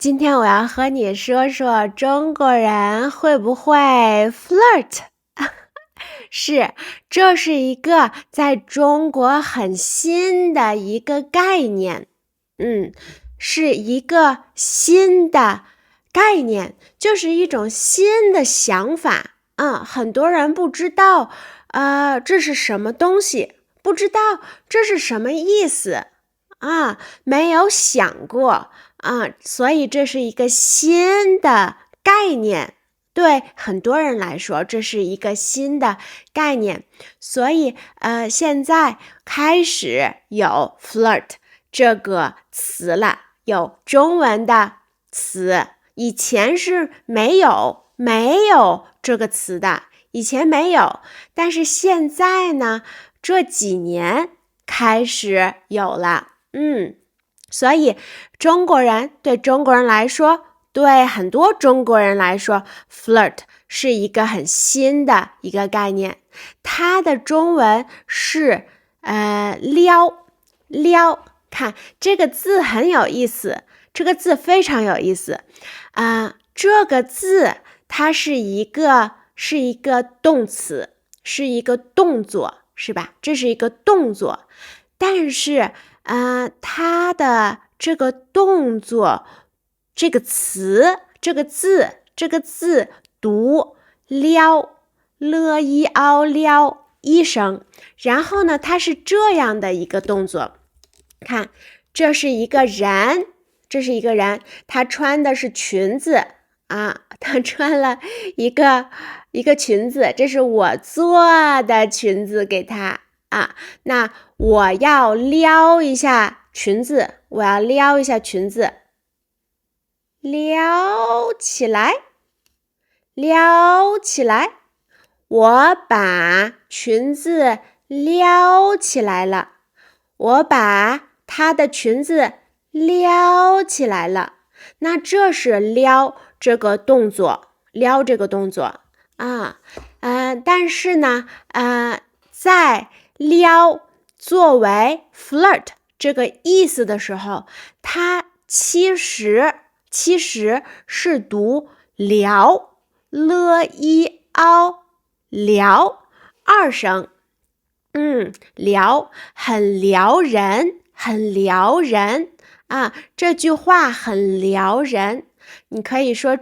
今天我要和你说说中国人会不会 flirt 是，这是一个在中国很新的一个概念。是一个新的概念，就是一种新的想法。很多人不知道这是什么东西，不知道这是什么意思没有想过所以这是一个新的概念。对很多人来说，这是一个新的概念，所以现在开始有 flirt 这个词了，有中文的词，以前是没有这个词的，以前没有，但是现在呢，这几年开始有了。所以对中国人来说，对很多中国人来说 flirt 是一个很新的一个概念，它的中文是撩。看这个字很有意思，这个字非常有意思这个字它是一个动词，是一个动作，是吧？这是一个动作，但是它的这个动作，这个词，这个字读撩，了一凹撩一声，然后呢，它是这样的一个动作。看，这是一个人，他穿的是裙子他穿了一个裙子，这是我做的裙子给他那我要撩一下裙子，撩起来，我把裙子撩起来了，我把她的裙子撩起来了。那这是撩这个动作但是呢在撩作为 flirt 这个意思的时候，它其实是读撩，了一凹撩二声。撩很撩人这句话很撩人，你可以说一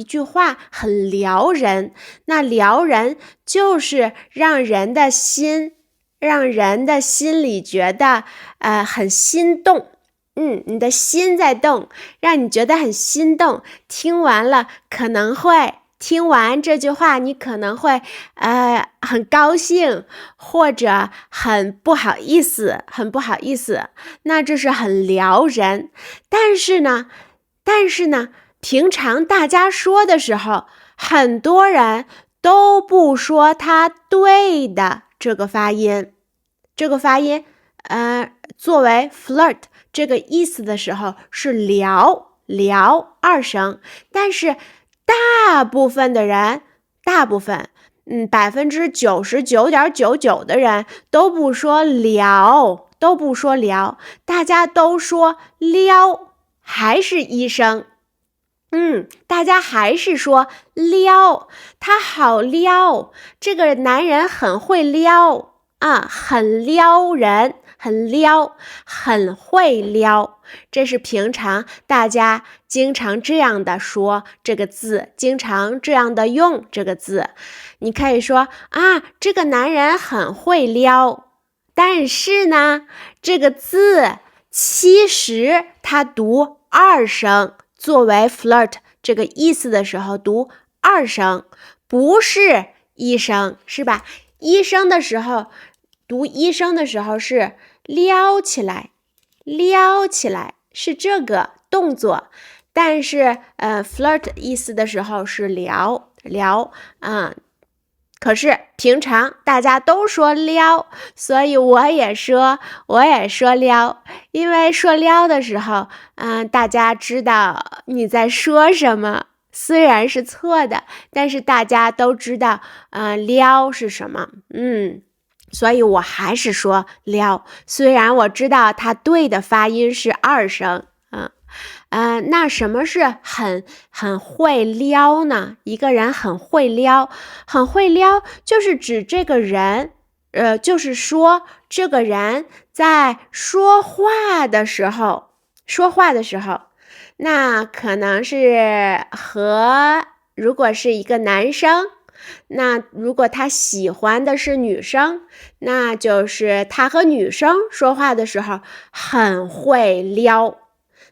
句话很撩人，那撩人就是让人的心里觉得很心动。你的心在动，让你觉得很心动，听完这句话，你可能会很高兴，或者很不好意思，那这是很撩人。但是呢，平常大家说的时候，很多人都不说它对的这个发音，作为 flirt 这个意思的时候是撩二声，但是大部分的人99.99%的人都不说撩，大家都说撩，还是一声。大家还是说撩，他好撩，这个男人很会撩很撩人，很会撩。这是平常大家经常这样的说这个字，经常这样的用这个字。你可以说这个男人很会撩，但是呢，这个字其实它读二声，作为 flirt 这个意思的时候读二声，不是一声，是吧？读一声的时候是撩起来，是这个动作，但是flirt 意思的时候是撩可是平常大家都说撩，所以我也说撩，因为说撩的时候大家知道你在说什么，虽然是错的，但是大家都知道撩是什么所以我还是说撩，虽然我知道它对的发音是二声那什么是很会撩呢？一个人很会撩，很会撩就是指这个人，就是说这个人在说话的时候，那可能是如果是一个男生，那如果他喜欢的是女生，那就是他和女生说话的时候很会撩。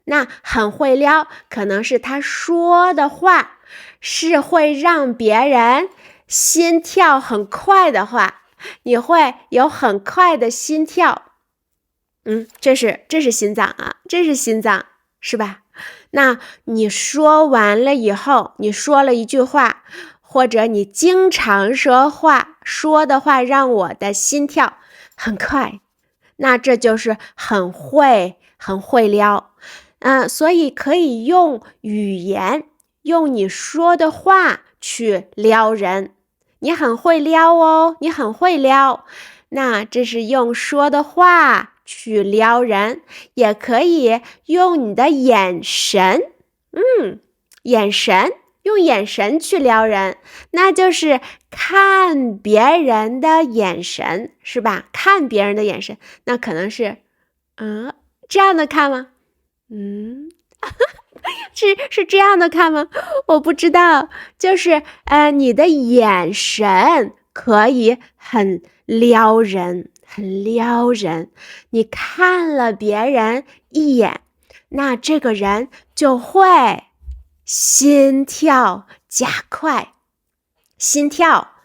那很会撩，可能是他说的话是会让别人心跳很快的话，你会有很快的心跳。这是心脏啊，这是心脏，是吧？那你说完了以后，你说了一句话，或者你经常说的话让我的心跳很快，那这就是很会撩。所以可以用语言，用你说的话去撩人。你很会撩哦，你很会撩。那这是用说的话去撩人，也可以用你的眼神，用眼神去撩人，那就是看别人的眼神，是吧？看别人的眼神，那可能是，这样的看吗？是这样的看吗？我不知道，就是你的眼神可以很撩人，你看了别人一眼，那这个人就会心跳加快，心跳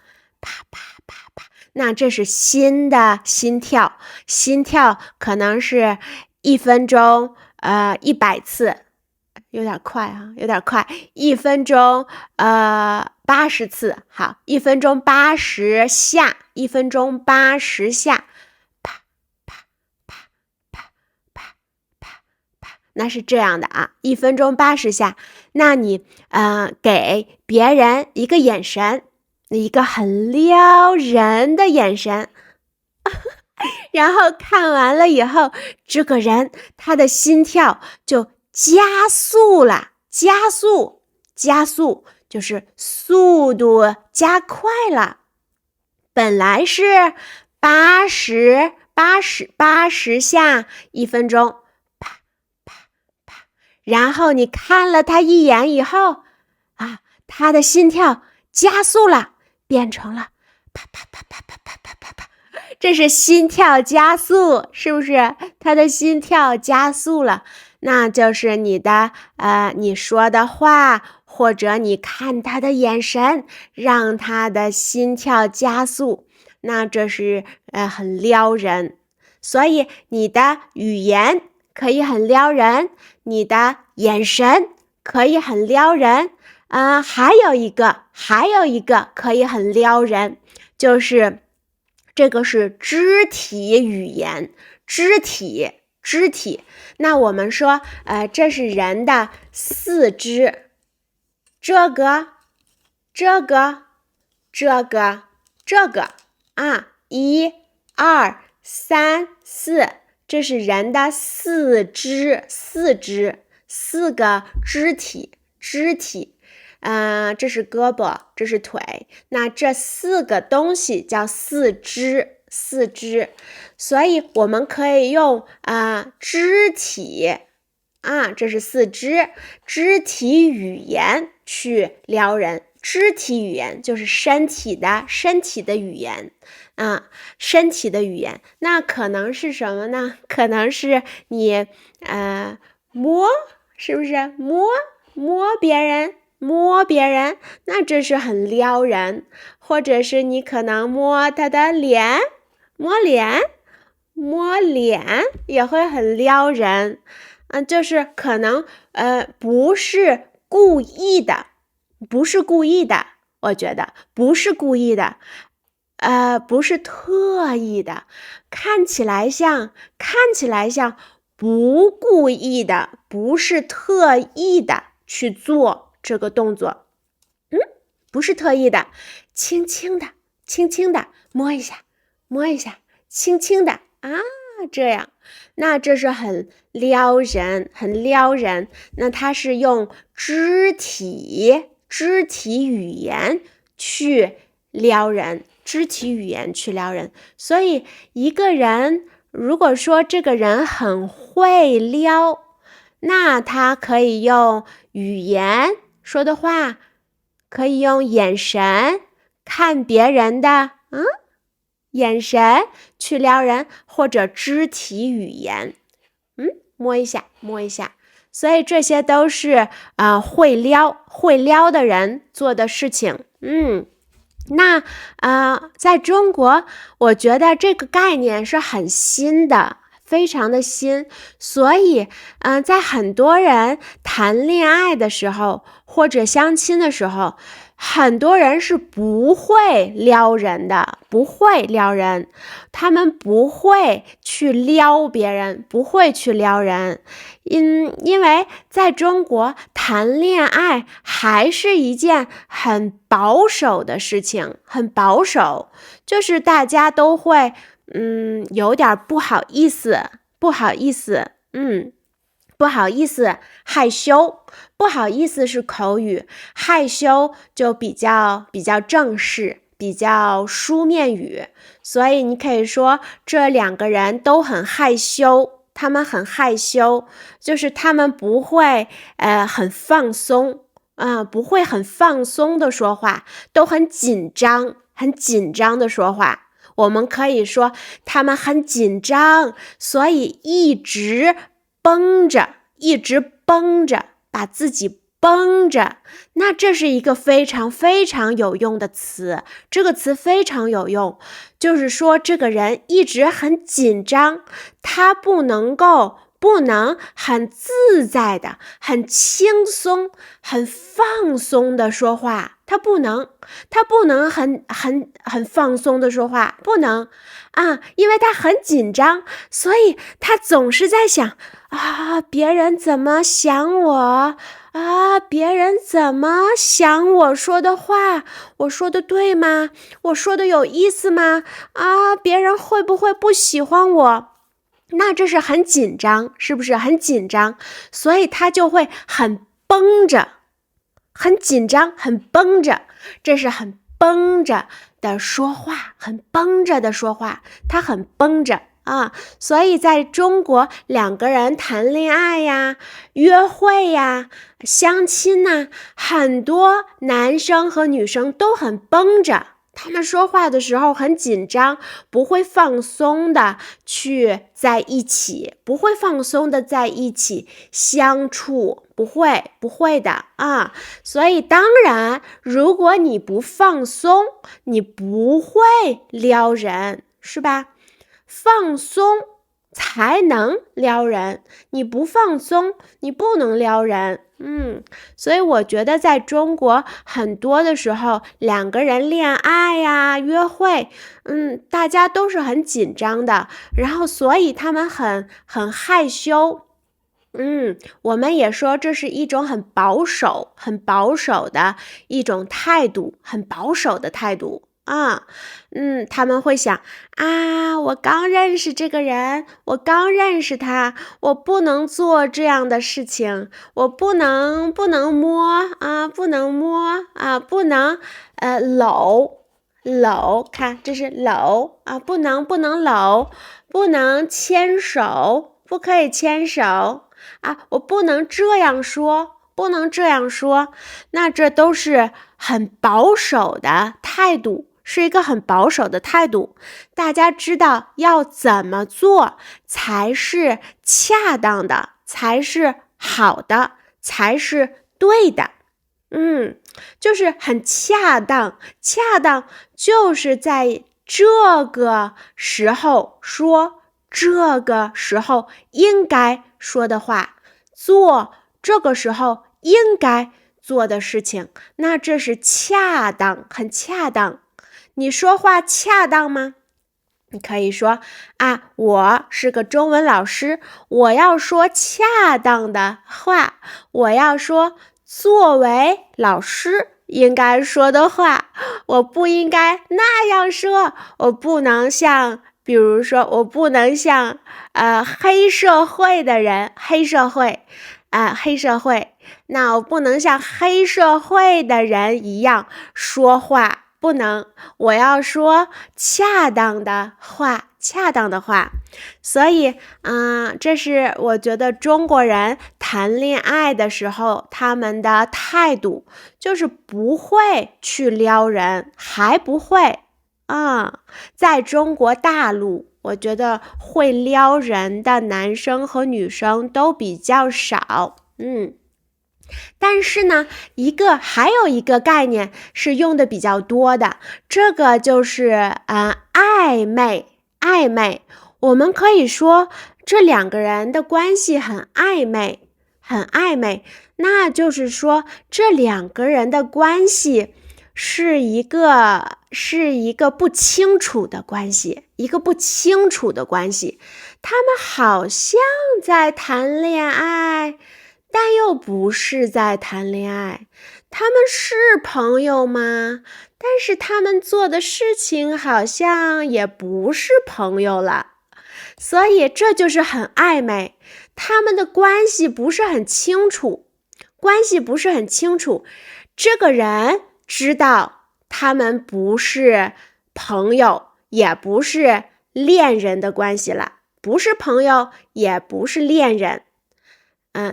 啪啪啪啪，那这是心的心跳，心跳可能是1分钟100次，有点快啊，有点快，1分钟80次，好，1分钟80下，1分钟80下，啪啪啪啪啪啪啪，那是这样的啊，1分钟80下，那你给别人一个眼神，一个很撩人的眼神然后看完了以后，这个人他的心跳就加速了，加速就是速度加快了。本来是80下1分钟，啪啪啪，然后你看了他一眼以后他的心跳加速了，变成了啪啪啪啪啪啪啪啪啪，这是心跳加速，是不是？他的心跳加速了，那就是你说的话，或者你看他的眼神，让他的心跳加速，那这是很撩人。所以你的语言可以很撩人，你的眼神可以很撩人，还有一个可以很撩人，就是这个是肢体语言，肢体。那我们说，这是人的四肢，这个啊，1、2、3、4，这是人的四肢，4个肢体。这是胳膊，这是腿，那这4个东西叫四肢，所以我们可以用肢体这是四肢，肢体语言去撩人。肢体语言就是身体的语言身体的语言，那可能是什么呢？可能是你摸，是不是摸别人，那这是很撩人。或者是你可能摸他的脸，摸脸也会很撩人。就是可能不是故意的，我觉得不是故意的，不是特意的，看起来像不故意的，不是特意的去做这个动作，不是特意的，轻轻的摸一下，轻轻的这样，那这是很撩人，很撩人。那它是用肢体语言去撩人，肢体语言去撩人。所以一个人如果说这个人很会撩，那他可以用语言说的话，可以用眼神看别人的眼神去撩人，或者肢体语言摸一下摸一下。所以这些都是会撩的人做的事情。那在中国我觉得这个概念是很新的，非常的新。所以在很多人谈恋爱的时候或者相亲的时候，很多人是不会撩人的，不会撩人，他们不会去撩别人，不会去撩人。因为在中国谈恋爱还是一件很保守的事情，很保守，就是大家都会有点不好意思，害羞，不好意思是口语，害羞就比较正式，比较书面语。所以你可以说这两个人都很害羞，他们很害羞，就是他们不会很放松不会很放松的说话，都很紧张的说话。我们可以说他们很紧张，所以一直绷着，把自己绷着。那这是一个非常非常有用的词，这个词非常有用，就是说这个人一直很紧张，他不能很自在的，很轻松，很放松的说话，他不能很放松的说话，不能因为他很紧张，所以他总是在想别人怎么想我别人怎么想我说的话，我说的对吗？我说的有意思吗？别人会不会不喜欢我？那这是很紧张，是不是很紧张？所以他就会很绷着，很紧张，很绷着，这是很绷着的说话，他很绷着所以在中国两个人谈恋爱呀，约会呀，相亲很多男生和女生都很绷着，他们说话的时候很紧张，不会放松的去在一起，不会放松的在一起相处，不会的所以当然，如果你不放松，你不会撩人，是吧？放松才能撩人，你不放松，你不能撩人。所以我觉得在中国很多的时候，两个人恋爱呀，约会，大家都是很紧张的，然后所以他们很害羞。我们也说这是一种很保守的一种态度，很保守的态度他们会想我刚认识这个人，我刚认识他，我不能做这样的事情，我不能摸不能摸不能搂，看这是搂不能搂，不能牵手，不可以牵手我不能这样说，那这都是很保守的态度，是一个很保守的态度。大家知道要怎么做才是恰当的，才是好的，才是对的。就是很恰当就是在这个时候说这个时候应该说的话，做这个时候应该做的事情，那这是恰当，很恰当。你说话恰当吗？你可以说我是个中文老师，我要说恰当的话，我要说作为老师应该说的话，我不应该那样说，我不能像比如说，我不能像黑社会的人，黑社会，那我不能像黑社会的人一样说话，不能，我要说恰当的话。所以，这是我觉得中国人谈恋爱的时候，他们的态度就是不会去撩人，还不会。在中国大陆，我觉得会撩人的男生和女生都比较少。但是呢，还有一个概念是用的比较多的，这个就是暧昧。我们可以说这两个人的关系很暧昧，那就是说这两个人的关系是一个不清楚的关系，他们好像在谈恋爱，但又不是在谈恋爱，他们是朋友吗？但是他们做的事情好像也不是朋友了，所以这就是很暧昧，他们的关系不是很清楚，这个人知道他们不是朋友，也不是恋人的关系了，不是朋友，也不是恋人。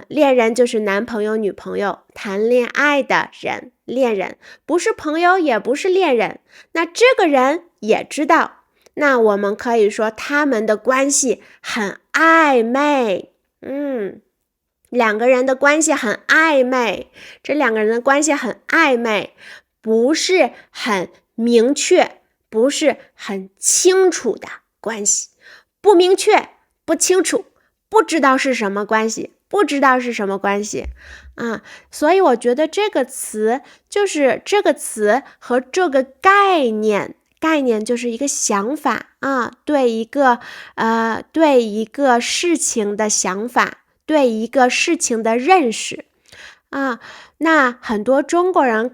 恋人就是男朋友、女朋友，谈恋爱的人，恋人，不是朋友，也不是恋人。那这个人也知道，那我们可以说他们的关系很暧昧。两个人的关系很暧昧，这两个人的关系很暧昧，不是很明确，不是很清楚的关系，不明确，不清楚，不知道是什么关系。所以我觉得这个词和这个概念就是一个想法对一个事情的想法，对一个事情的认识那很多中国人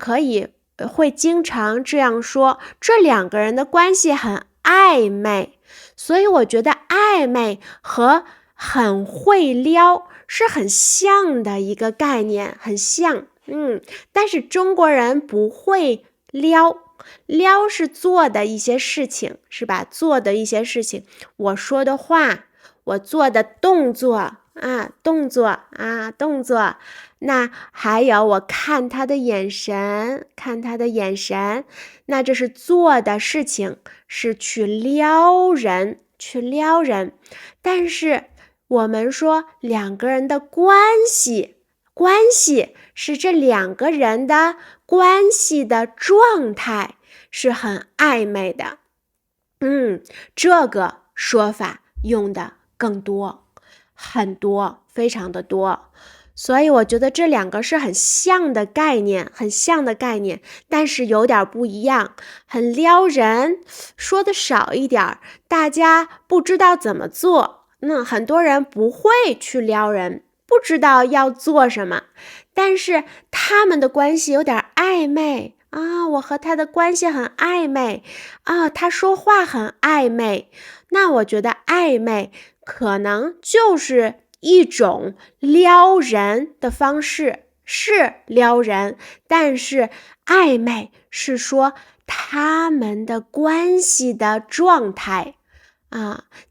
会经常这样说，这两个人的关系很暧昧，所以我觉得暧昧和很会撩是很像的一个概念，很像。但是中国人不会撩是做的一些事情，是吧？做的一些事情，我说的话，我做的动作那还有我看他的眼神，那这是做的事情，是去撩人。但是我们说两个人的关系是这两个人的关系的状态是很暧昧的。这个说法用的更多，很多，非常的多。所以我觉得这两个是很像的概念，但是有点不一样。很撩人说的少一点，大家不知道怎么做。很多人不会去撩人，不知道要做什么，但是他们的关系有点暧昧我和他的关系很暧昧他说话很暧昧。那我觉得暧昧可能就是一种撩人的方式，是撩人，但是暧昧是说他们的关系的状态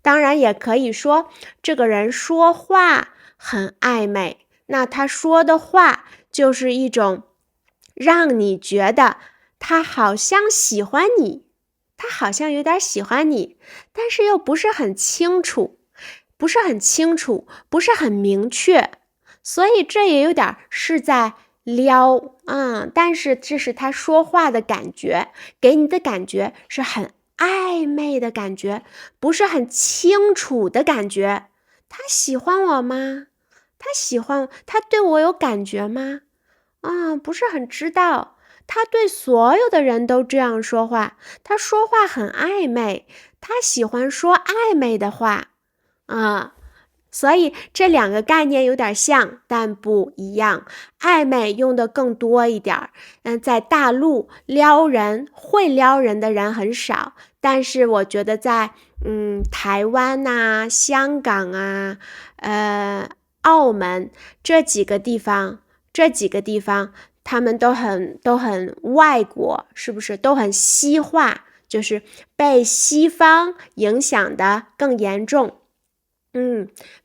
当然也可以说这个人说话很暧昧，那他说的话就是一种让你觉得他好像喜欢你，他好像有点喜欢你，但是又不是很清楚，不是很明确，所以这也有点是在撩但是这是他说话的感觉，给你的感觉是很暧昧的感觉，不是很清楚的感觉。他喜欢我吗？他对我有感觉吗？不是很知道。他对所有的人都这样说话，他说话很暧昧，他喜欢说暧昧的话所以这两个概念有点像，但不一样。暧昧用的更多一点在大陆会撩人的人很少，但是我觉得在台湾呐、香港啊、澳门这几个地方，他们都很外国，是不是？都很西化，就是被西方影响的更严重。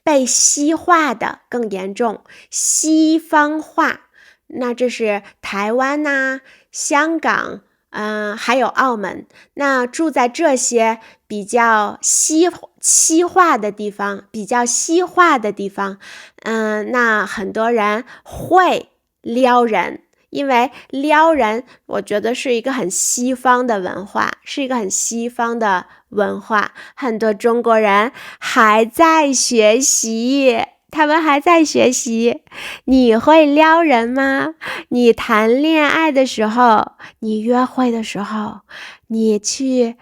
被西化的更严重，西方化。那这是台湾呐、香港，还有澳门。那住在这些比较西化的地方，那很多人会撩人。因为撩人，我觉得是一个很西方的文化，很多中国人还在学习，你会撩人吗？你谈恋爱的时候，你约会的时候，你去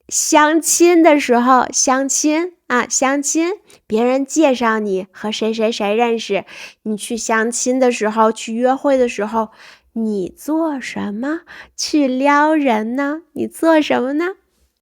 相亲的时候，相亲，别人介绍你和谁谁谁认识，你去相亲的时候，去约会的时候，你做什么去撩人呢？你做什么呢？